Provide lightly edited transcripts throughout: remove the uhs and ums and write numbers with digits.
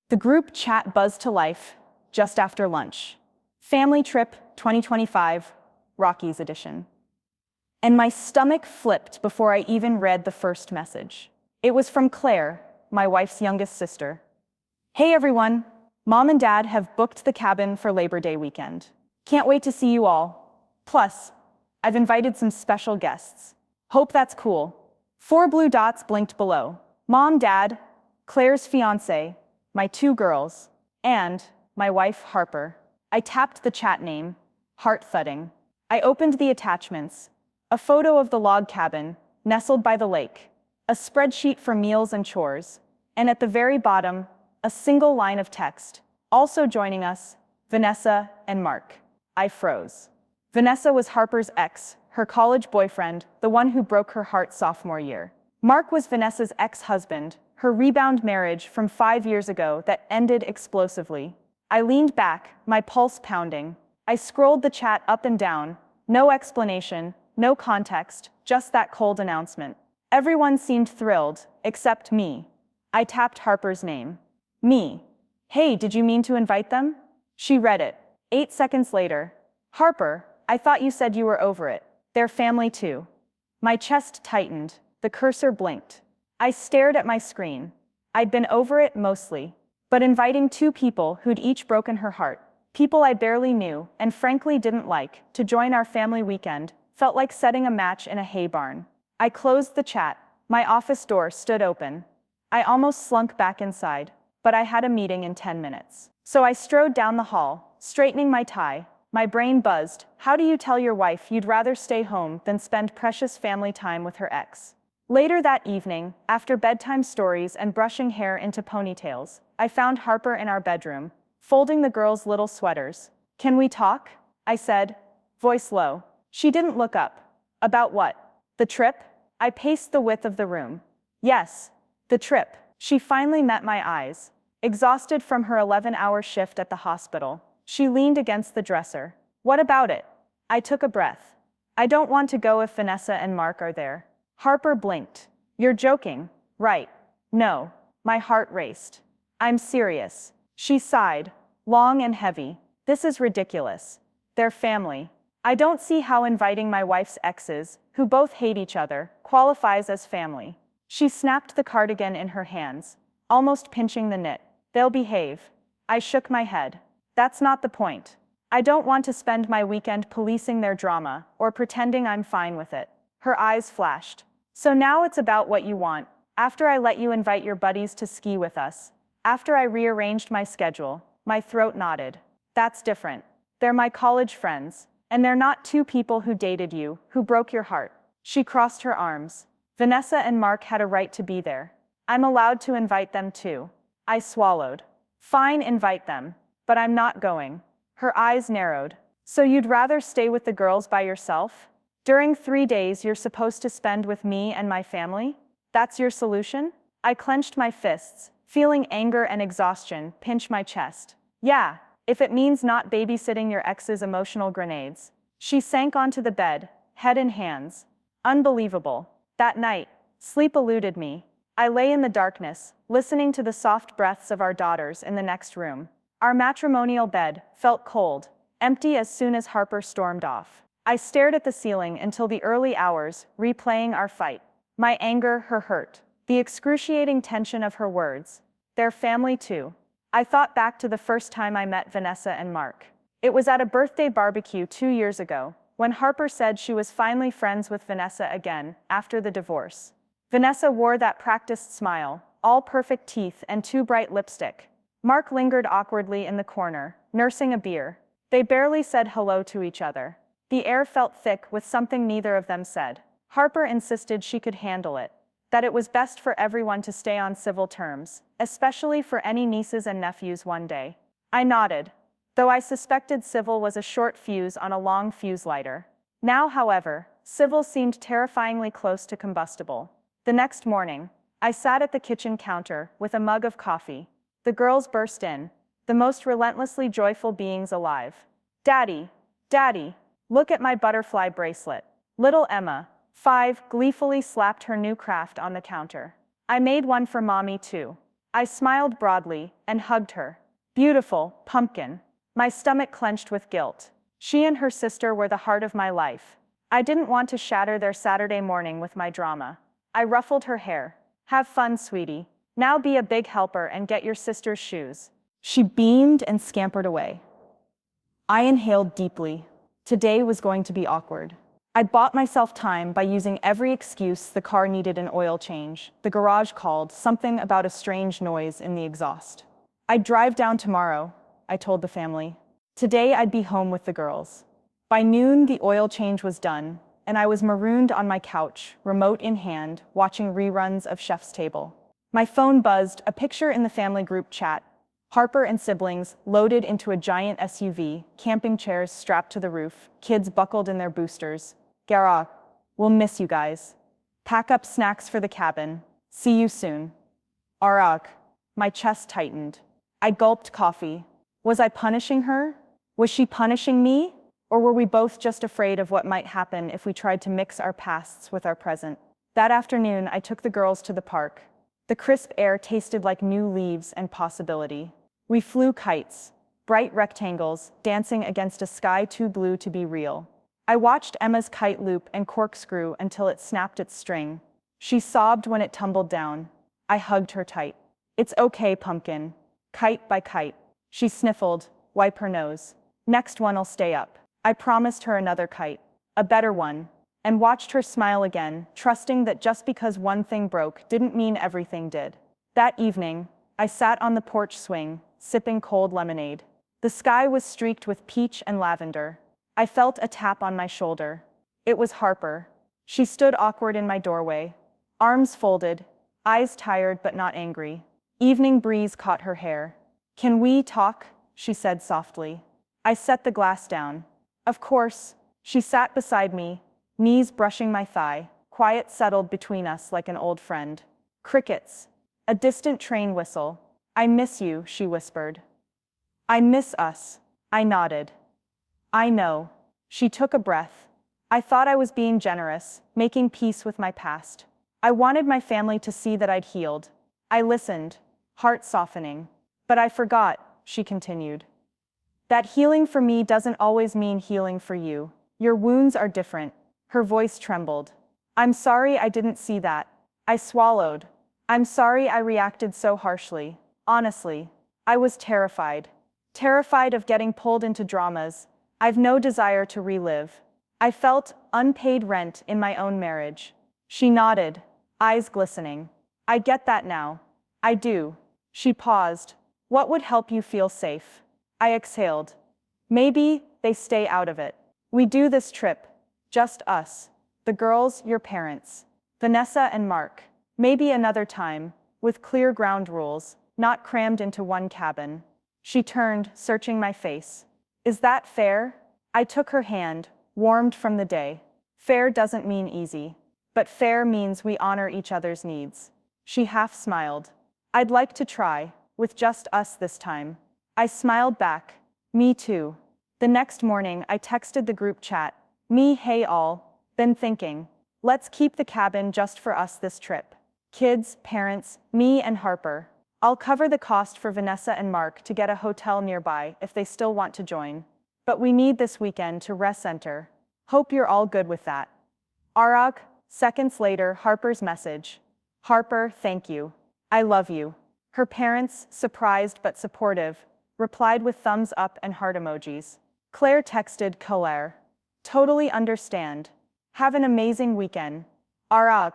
The group chat buzzed to life just after lunch. Family trip 2025, Rockies edition. And my stomach flipped before I even read the first message. It was from Claire, my wife's youngest sister. Hey everyone, Mom and Dad have booked the cabin for Labor Day weekend. Can't wait to see you all. Plus, I've invited some special guests. Hope that's cool. 4 blue dots blinked below. Mom, Dad, Claire's fiancé, my 2 girls, and my wife, Harper. I tapped the chat name, heart thudding. I opened the attachments, a photo of the log cabin, nestled by the lake, a spreadsheet for meals and chores, and at the very bottom, a single line of text. Also joining us, Vanessa and Mark. I froze. Vanessa was Harper's ex, her college boyfriend, the one who broke her heart sophomore year. Mark was Vanessa's ex-husband, her rebound marriage from 5 years ago that ended explosively. I leaned back, my pulse pounding. I scrolled the chat up and down. No explanation, no context, just that cold announcement. Everyone seemed thrilled, except me. I tapped Harper's name. Me. Hey, did you mean to invite them? She read it. 8 seconds later. Harper, I thought you said you were over it. They're family too. My chest tightened. The cursor blinked. I stared at my screen. I'd been over it mostly. But inviting 2 people who'd each broken her heart, people I barely knew and frankly didn't like, to join our family weekend, felt like setting a match in a hay barn. I closed the chat. My office door stood open. I almost slunk back inside, but I had a meeting in 10 minutes. So I strode down the hall, straightening my tie. My brain buzzed. How do you tell your wife you'd rather stay home than spend precious family time with her ex? Later that evening, after bedtime stories and brushing hair into ponytails, I found Harper in our bedroom, folding the girls' little sweaters. Can we talk? I said, voice low. She didn't look up. About what? The trip? I paced the width of the room. Yes, the trip. She finally met my eyes. Exhausted from her 11-hour shift at the hospital, she leaned against the dresser. What about it? I took a breath. I don't want to go if Vanessa and Mark are there. Harper blinked. You're joking, right? No. My heart raced. I'm serious. She sighed, long and heavy. This is ridiculous. They're family. I don't see how inviting my wife's exes, who both hate each other, qualifies as family. She snapped the cardigan in her hands, almost pinching the knit. They'll behave. I shook my head. That's not the point. I don't want to spend my weekend policing their drama or pretending I'm fine with it. Her eyes flashed. So now it's about what you want. After I let you invite your buddies to ski with us, after I rearranged my schedule, my throat knotted. That's different. They're my college friends, and they're not 2 people who dated you, who broke your heart. She crossed her arms. Vanessa and Mark had a right to be there. I'm allowed to invite them too. I swallowed. Fine, invite them. But I'm not going. Her eyes narrowed. So you'd rather stay with the girls by yourself? During 3 days you're supposed to spend with me and my family? That's your solution? I clenched my fists, feeling anger and exhaustion pinch my chest. Yeah, if it means not babysitting your ex's emotional grenades. She sank onto the bed, head in hands. Unbelievable. That night, sleep eluded me. I lay in the darkness, listening to the soft breaths of our daughters in the next room. Our matrimonial bed felt cold, empty as soon as Harper stormed off. I stared at the ceiling until the early hours, replaying our fight. My anger, her hurt, the excruciating tension of her words. Their family too. I thought back to the first time I met Vanessa and Mark. It was at a birthday barbecue 2 years ago, when Harper said she was finally friends with Vanessa again, after the divorce. Vanessa wore that practiced smile, all perfect teeth and too bright lipstick. Mark lingered awkwardly in the corner, nursing a beer. They barely said hello to each other. The air felt thick with something neither of them said. Harper insisted she could handle it, that it was best for everyone to stay on civil terms, especially for any nieces and nephews one day. I nodded, though I suspected civil was a short fuse on a long fuse lighter. Now, however, civil seemed terrifyingly close to combustible. The next morning, I sat at the kitchen counter with a mug of coffee. The girls burst in, the most relentlessly joyful beings alive. Daddy, Daddy, look at my butterfly bracelet. Little Emma, 5, gleefully slapped her new craft on the counter. I made one for Mommy too. I smiled broadly and hugged her. Beautiful, pumpkin. My stomach clenched with guilt. She and her sister were the heart of my life. I didn't want to shatter their Saturday morning with my drama. I ruffled her hair. Have fun, sweetie. Now be a big helper and get your sister's shoes. She beamed and scampered away. I inhaled deeply. Today was going to be awkward. I'd bought myself time by using every excuse. The car needed an oil change. The garage called, something about a strange noise in the exhaust. I'd drive down tomorrow, I told the family. Today I'd be home with the girls. By noon, the oil change was done, and I was marooned on my couch, remote in hand, watching reruns of Chef's Table. My phone buzzed, a picture in the family group chat. Harper and siblings loaded into a giant SUV, camping chairs strapped to the roof, kids buckled in their boosters. Gara, we'll miss you guys. Pack up snacks for the cabin. See you soon. Arag. My chest tightened. I gulped coffee. Was I punishing her? Was she punishing me? Or were we both just afraid of what might happen if we tried to mix our pasts with our present? That afternoon, I took the girls to the park. The crisp air tasted like new leaves and possibility. We flew kites, bright rectangles, dancing against a sky too blue to be real. I watched Emma's kite loop and corkscrew until it snapped its string. She sobbed when it tumbled down. I hugged her tight. It's okay, pumpkin. Kite by kite. She sniffled, wipe her nose. Next one'll stay up. I promised her another kite, a better one, and watched her smile again, trusting that just because one thing broke didn't mean everything did. That evening, I sat on the porch swing, sipping cold lemonade. The sky was streaked with peach and lavender. I felt a tap on my shoulder. It was Harper. She stood awkward in my doorway, arms folded, eyes tired but not angry. Evening breeze caught her hair. Can we talk? She said softly. I set the glass down. Of course. She sat beside me, knees brushing my thigh. Quiet settled between us like an old friend. Crickets. A distant train whistle. I miss you, she whispered. I miss us. I nodded. I know. She took a breath. I thought I was being generous, making peace with my past. I wanted my family to see that I'd healed. I listened, heart softening. But I forgot, she continued. That healing for me doesn't always mean healing for you. Your wounds are different. Her voice trembled. I'm sorry I didn't see that. I swallowed. I'm sorry I reacted so harshly. Honestly, I was terrified. Terrified of getting pulled into dramas I've no desire to relive. I felt unpaid rent in my own marriage. She nodded, eyes glistening. I get that now. I do. She paused. What would help you feel safe? I exhaled. Maybe they stay out of it. We do this trip. Just us. The girls, your parents. Vanessa and Mark. Maybe another time, with clear ground rules, not crammed into one cabin. She turned, searching my face. Is that fair? I took her hand, warmed from the day. Fair doesn't mean easy, but fair means we honor each other's needs. She half smiled. I'd like to try, with just us this time. I smiled back. Me too. The next morning, I texted the group chat. Me, hey all. Been thinking. Let's keep the cabin just for us this trip. Kids, parents, me and Harper. I'll cover the cost for Vanessa and Mark to get a hotel nearby if they still want to join. But we need this weekend to recenter. Hope you're all good with that. Arag. Seconds later, Harper's message. Harper, thank you. I love you. Her parents, surprised but supportive, replied with thumbs up and heart emojis. Claire texted Claire. Totally understand. Have an amazing weekend. Arag.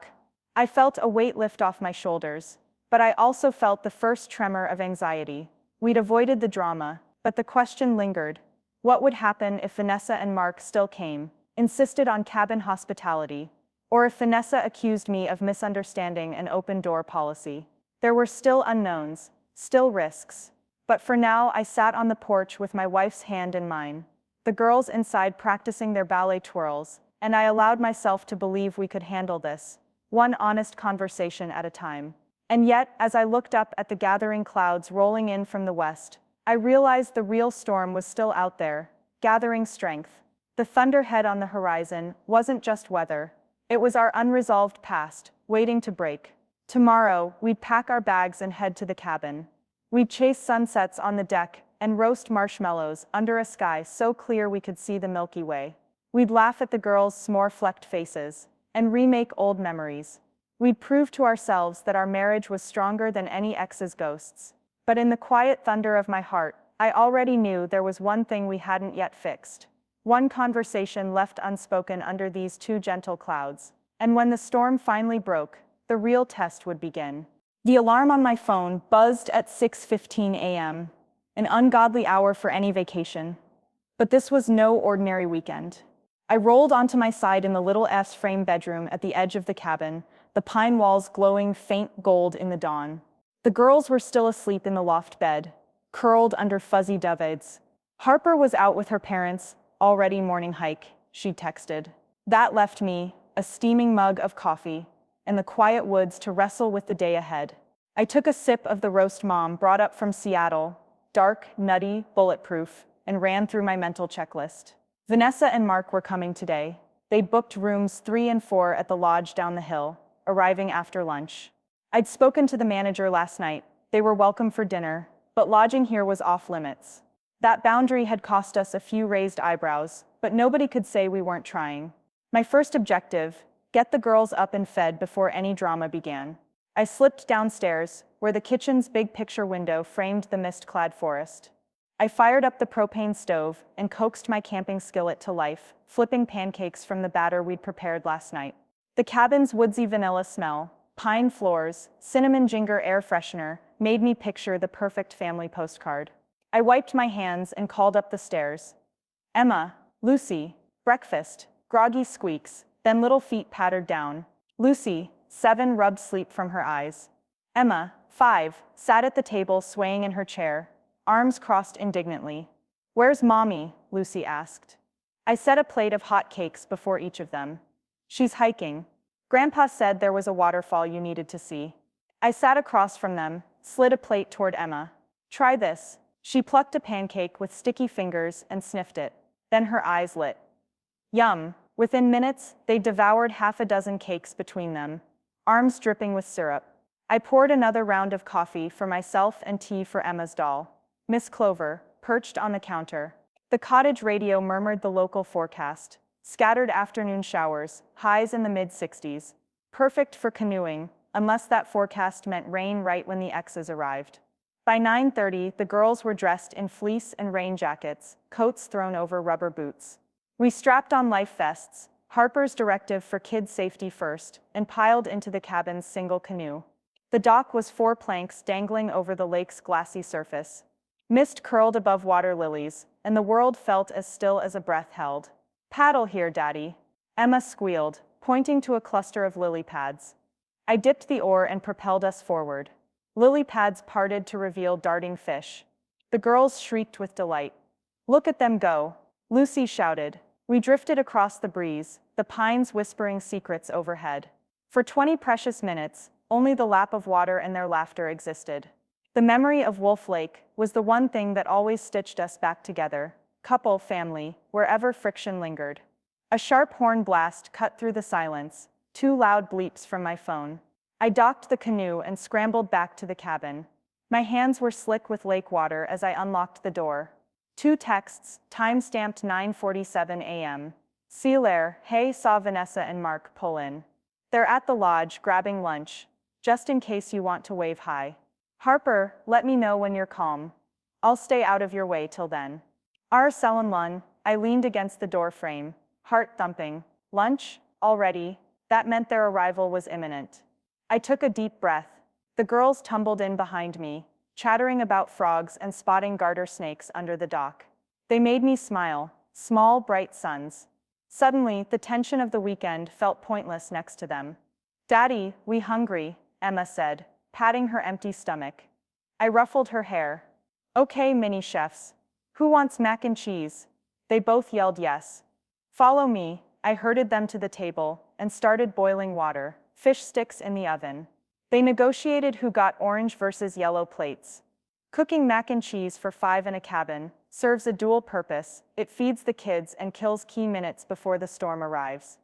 I felt a weight lift off my shoulders, but I also felt the first tremor of anxiety. We'd avoided the drama, but the question lingered. What would happen if Vanessa and Mark still came, insisted on cabin hospitality, or if Vanessa accused me of misunderstanding an open-door policy? There were still unknowns, still risks. But for now, I sat on the porch with my wife's hand in mine, the girls inside practicing their ballet twirls, and I allowed myself to believe we could handle this, one honest conversation at a time. And yet, as I looked up at the gathering clouds rolling in from the west, I realized the real storm was still out there, gathering strength. The thunderhead on the horizon wasn't just weather. It was our unresolved past, waiting to break. Tomorrow, we'd pack our bags and head to the cabin. We'd chase sunsets on the deck and roast marshmallows under a sky so clear we could see the Milky Way. We'd laugh at the girls' s'more-flecked faces and remake old memories. We'd prove to ourselves that our marriage was stronger than any ex's ghosts. But in the quiet thunder of my heart, I already knew there was one thing we hadn't yet fixed. One conversation left unspoken under these two gentle clouds. And when the storm finally broke, the real test would begin. The alarm on my phone buzzed at 6:15 a.m., an ungodly hour for any vacation. But this was no ordinary weekend. I rolled onto my side in the little S-frame bedroom at the edge of the cabin, the pine walls glowing faint gold in the dawn. The girls were still asleep in the loft bed, curled under fuzzy duvets. Harper was out with her parents, already morning hike, she'd texted. That left me, a steaming mug of coffee, and the quiet woods to wrestle with the day ahead. I took a sip of the roast Mom brought up from Seattle, dark, nutty, bulletproof, and ran through my mental checklist. Vanessa and Mark were coming today. They booked rooms 3 and 4 at the lodge down the hill, arriving after lunch. I'd spoken to the manager last night. They were welcome for dinner, but lodging here was off limits. That boundary had cost us a few raised eyebrows, but nobody could say we weren't trying. My first objective, get the girls up and fed before any drama began. I slipped downstairs, where the kitchen's big picture window framed the mist-clad forest. I fired up the propane stove and coaxed my camping skillet to life, flipping pancakes from the batter we'd prepared last night. The cabin's woodsy vanilla smell, pine floors, cinnamon ginger air freshener made me picture the perfect family postcard. I wiped my hands and called up the stairs. Emma, Lucy, breakfast, groggy squeaks, then little feet pattered down. Lucy, 7, rubbed sleep from her eyes. Emma, 5, sat at the table swaying in her chair, arms crossed indignantly. Where's Mommy? Lucy asked. I set a plate of hot cakes before each of them. She's hiking. Grandpa said there was a waterfall you needed to see. I sat across from them, slid a plate toward Emma. Try this. She plucked a pancake with sticky fingers and sniffed it. Then her eyes lit. Yum. Within minutes, they devoured half a dozen cakes between them, arms dripping with syrup. I poured another round of coffee for myself and tea for Emma's doll, Miss Clover, perched on the counter. The cottage radio murmured the local forecast. Scattered afternoon showers, highs in the mid-60s. Perfect for canoeing, unless that forecast meant rain right when the exes arrived. By 9:30, the girls were dressed in fleece and rain jackets, coats thrown over rubber boots. We strapped on life vests, Harper's directive for kids' safety first, and piled into the cabin's single canoe. The dock was 4 planks dangling over the lake's glassy surface. Mist curled above water lilies, and the world felt as still as a breath held. Paddle here, Daddy, Emma squealed, pointing to a cluster of lily pads. I dipped the oar and propelled us forward. Lily pads parted to reveal darting fish. The girls shrieked with delight. Look at them go, Lucy shouted. We drifted across the breeze, the pines whispering secrets overhead. For 20 precious minutes, only the lap of water and their laughter existed. The memory of Wolf Lake was the one thing that always stitched us back together, couple, family, wherever friction lingered. A sharp horn blast cut through the silence, 2 loud bleeps from my phone. I docked the canoe and scrambled back to the cabin. My hands were slick with lake water as I unlocked the door. 2 texts, time-stamped 9:47 a.m. See you there, hey, saw Vanessa and Mark pull in. They're at the lodge grabbing lunch, just in case you want to wave hi. Harper, let me know when you're calm. I'll stay out of your way till then. Sellin' Lun, I leaned against the door frame, heart thumping. Lunch? Already? That meant their arrival was imminent. I took a deep breath. The girls tumbled in behind me, chattering about frogs and spotting garter snakes under the dock. They made me smile, small, bright suns. Suddenly, the tension of the weekend felt pointless next to them. Daddy, we hungry, Emma said, patting her empty stomach. I ruffled her hair. Okay, mini chefs. Who wants mac and cheese? They both yelled yes. Follow me, I herded them to the table and started boiling water, fish sticks in the oven. They negotiated who got orange versus yellow plates. Cooking mac and cheese for 5 in a cabin serves a dual purpose. It feeds the kids and kills key minutes before the storm arrives.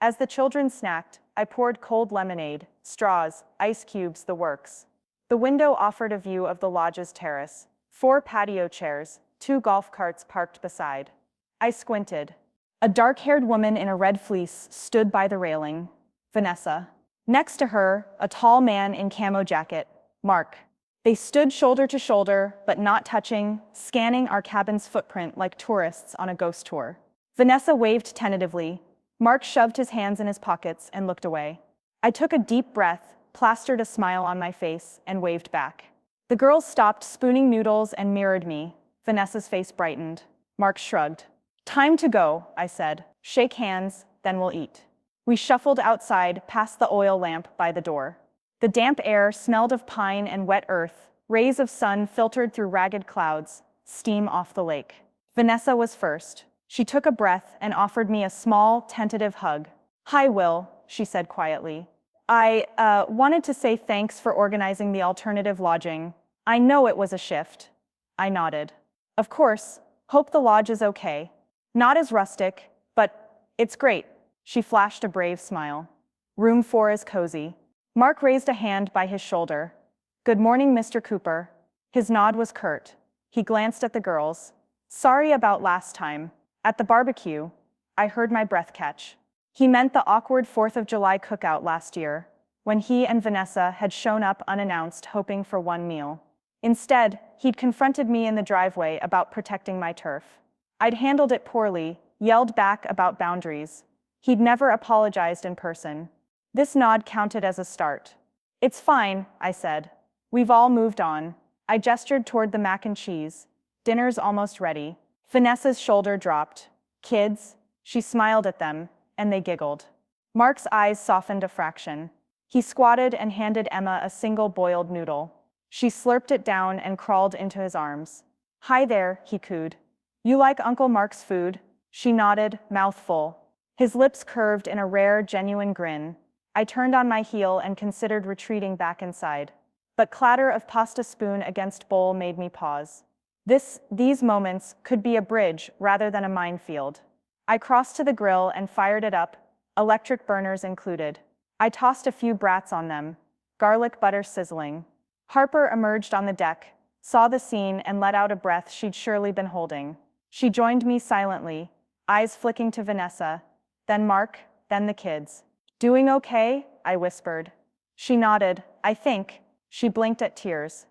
As the children snacked, I poured cold lemonade, straws, ice cubes, the works. The window offered a view of the lodge's terrace. 4 patio chairs, 2 golf carts parked beside. I squinted. A dark-haired woman in a red fleece stood by the railing. Vanessa. Next to her, a tall man in camo jacket. Mark. They stood shoulder to shoulder, but not touching, scanning our cabin's footprint like tourists on a ghost tour. Vanessa waved tentatively. Mark shoved his hands in his pockets and looked away. I took a deep breath, plastered a smile on my face, and waved back. The girls stopped spooning noodles and mirrored me. Vanessa's face brightened. Mark shrugged. Time to go, I said. Shake hands, then we'll eat. We shuffled outside past the oil lamp by the door. The damp air smelled of pine and wet earth, rays of sun filtered through ragged clouds, steam off the lake. Vanessa was first. She took a breath and offered me a small, tentative hug. Hi, Will, she said quietly. I wanted to say thanks for organizing the alternative lodging. I know it was a shift. I nodded. Of course, hope the lodge is okay. Not as rustic, but it's great. She flashed a brave smile. Room 4 is cozy. Mark raised a hand by his shoulder. Good morning, Mr. Cooper. His nod was curt. He glanced at the girls. Sorry about last time. At the barbecue, I heard my breath catch. He meant the awkward 4th of July cookout last year, when he and Vanessa had shown up unannounced hoping for one meal. Instead, he'd confronted me in the driveway about protecting my turf. I'd handled it poorly, yelled back about boundaries. He'd never apologized in person. This nod counted as a start. It's fine, I said. We've all moved on. I gestured toward the mac and cheese. Dinner's almost ready. Vanessa's shoulder dropped. Kids? She smiled at them, and they giggled. Mark's eyes softened a fraction. He squatted and handed Emma a single boiled noodle. She slurped it down and crawled into his arms. Hi there, he cooed. You like Uncle Mark's food? She nodded, mouth full. His lips curved in a rare, genuine grin. I turned on my heel and considered retreating back inside. But clatter of pasta spoon against bowl made me pause. These moments could be a bridge rather than a minefield. I crossed to the grill and fired it up, electric burners included. I tossed a few brats on them, garlic butter sizzling. Harper emerged on the deck, saw the scene and let out a breath she'd surely been holding. She joined me silently, eyes flicking to Vanessa, then Mark, then the kids. Doing okay? I whispered. She nodded, I think. She blinked at tears.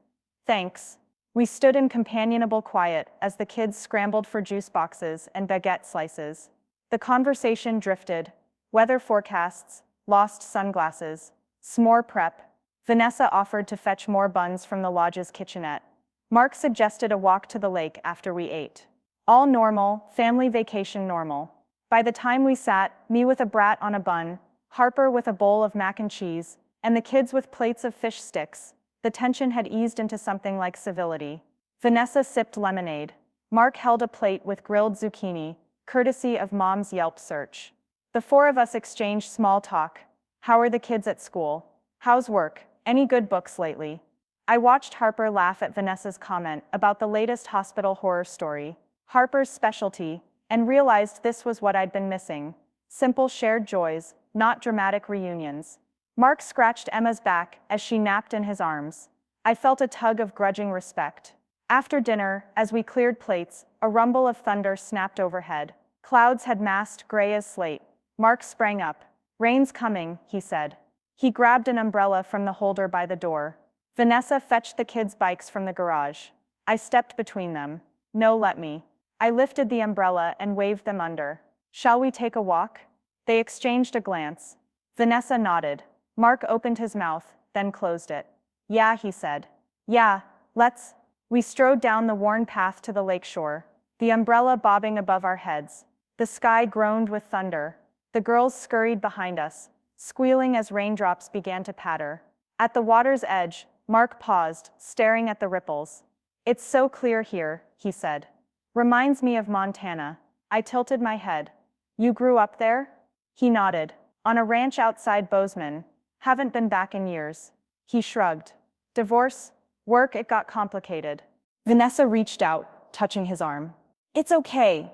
Thanks. We stood in companionable quiet as the kids scrambled for juice boxes and baguette slices. The conversation drifted. Weather forecasts, lost sunglasses, s'more prep. Vanessa offered to fetch more buns from the lodge's kitchenette. Mark suggested a walk to the lake after we ate. All normal, family vacation normal. By the time we sat, me with a brat on a bun, Harper with a bowl of mac and cheese, and the kids with plates of fish sticks, the tension had eased into something like civility. Vanessa sipped lemonade. Mark held a plate with grilled zucchini, courtesy of Mom's Yelp search. The 4 of us exchanged small talk. How are the kids at school? How's work? Any good books lately? I watched Harper laugh at Vanessa's comment about the latest hospital horror story, Harper's specialty, and realized this was what I'd been missing. Simple shared joys, not dramatic reunions. Mark scratched Emma's back as she napped in his arms. I felt a tug of grudging respect. After dinner, as we cleared plates, a rumble of thunder snapped overhead. Clouds had massed gray as slate. Mark sprang up. Rain's coming, he said. He grabbed an umbrella from the holder by the door. Vanessa fetched the kids' bikes from the garage. I stepped between them. No, let me. I lifted the umbrella and waved them under. Shall we take a walk? They exchanged a glance. Vanessa nodded. Mark opened his mouth, then closed it. Yeah, he said. Yeah, let's. We strode down the worn path to the lakeshore, the umbrella bobbing above our heads. The sky groaned with thunder. The girls scurried behind us, squealing as raindrops began to patter. At the water's edge, Mark paused, staring at the ripples. It's so clear here, he said. Reminds me of Montana. I tilted my head. You grew up there? He nodded. On a ranch outside Bozeman. Haven't been back in years. He shrugged. Divorce? Work, it got complicated. Vanessa reached out, touching his arm. It's okay.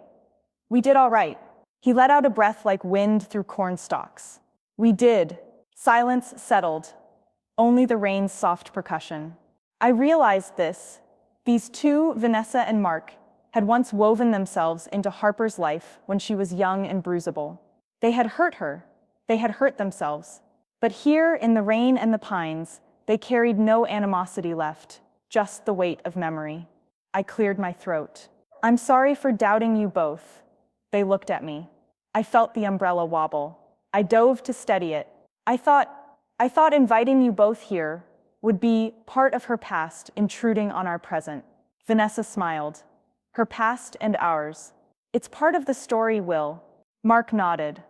We did all right. He let out a breath like wind through corn stalks. We did, Silence settled, only the rain's soft percussion. I realized this. These two, Vanessa and Mark, had once woven themselves into Harper's life when she was young and bruisable. They had hurt her. They had hurt themselves. But here, in the rain and the pines, they carried no animosity left, just the weight of memory. I cleared my throat. I'm sorry for doubting you both. They looked at me. I felt the umbrella wobble. I dove to steady it. I thought inviting you both here would be part of her past intruding on our present. Vanessa smiled. Her past and ours. It's part of the story, Will. Mark nodded.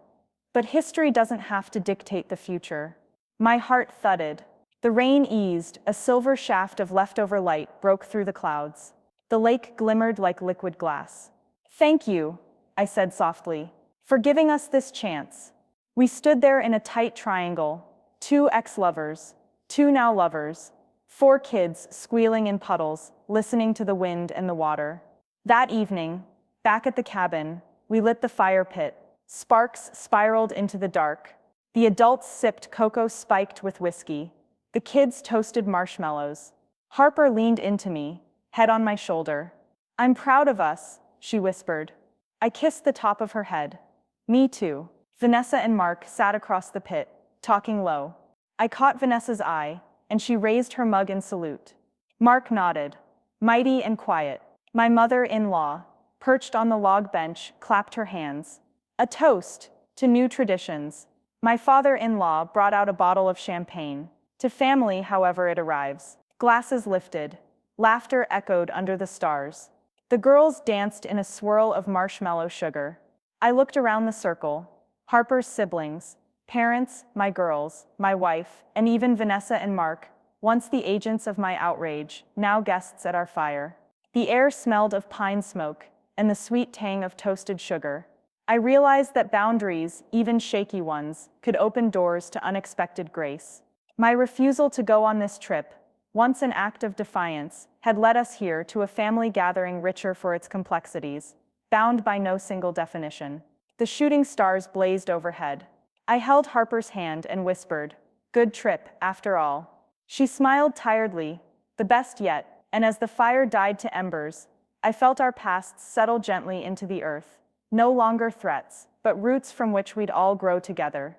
But history doesn't have to dictate the future. My heart thudded. The rain eased, a silver shaft of leftover light broke through the clouds. The lake glimmered like liquid glass. Thank you, I said softly, for giving us this chance. We stood there in a tight triangle, two ex-lovers, two now lovers, four kids squealing in puddles, listening to the wind and the water. That evening, back at the cabin, we lit the fire pit. Sparks spiraled into the dark. The adults sipped cocoa spiked with whiskey. The kids toasted marshmallows. Harper leaned into me, head on my shoulder. I'm proud of us, she whispered. I kissed the top of her head. Me too. Vanessa and Mark sat across the pit, talking low. I caught Vanessa's eye, and she raised her mug in salute. Mark nodded, mighty and quiet. My mother-in-law, perched on the log bench, clapped her hands. A toast to new traditions. My father-in-law brought out a bottle of champagne. To family, however it arrives. Glasses lifted. Laughter echoed under the stars. The girls danced in a swirl of marshmallow sugar. I looked around the circle. Harper's siblings, parents, my girls, my wife, and even Vanessa and Mark, once the agents of my outrage, now guests at our fire. The air smelled of pine smoke and the sweet tang of toasted sugar. I realized that boundaries, even shaky ones, could open doors to unexpected grace. My refusal to go on this trip, once an act of defiance, had led us here to a family gathering richer for its complexities, bound by no single definition. The shooting stars blazed overhead. I held Harper's hand and whispered, "Good trip, after all." She smiled tiredly, "The best yet," and as the fire died to embers, I felt our pasts settle gently into the earth. No longer threats, but roots from which we'd all grow together.